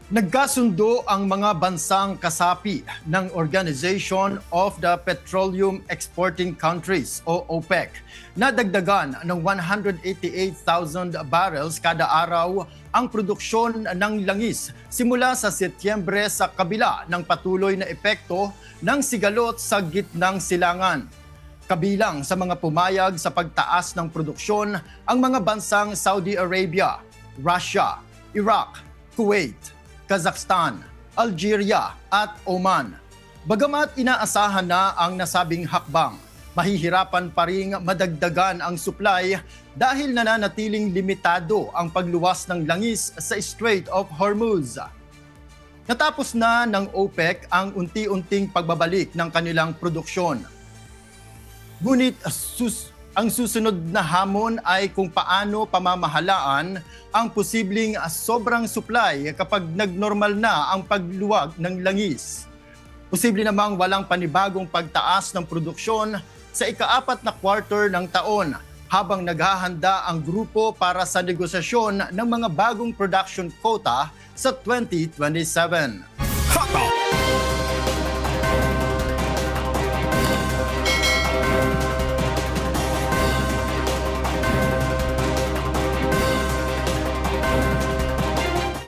Nagkasundo ang mga bansang kasapi ng Organization of the Petroleum Exporting Countries o OPEC na dagdagan ng 188,000 barrels kada araw ang produksyon ng langis simula sa Setyembre sa kabila ng patuloy na epekto ng sigalot sa gitnang silangan. Kabilang sa mga pumayag sa pagtaas ng produksyon ang mga bansang Saudi Arabia, Russia, Iraq, Kuwait, Kazakhstan, Algeria at Oman. Bagamat inaasahan na ang nasabing hakbang, mahihirapan pa ring madagdagan ang supply dahil nananatiling limitado ang pagluwas ng langis sa Strait of Hormuz. Natapos na ng OPEC ang unti-unting pagbabalik ng kanilang produksyon. Ngunit ang susunod na hamon ay kung paano pamamahalaan ang posibleng sobrang supply kapag nagnormal na ang pagluwag ng langis. Posible namang walang panibagong pagtaas ng produksyon sa ika-4 na quarter ng taon habang naghahanda ang grupo para sa negosasyon ng mga bagong production quota sa 2027. Hot Dog!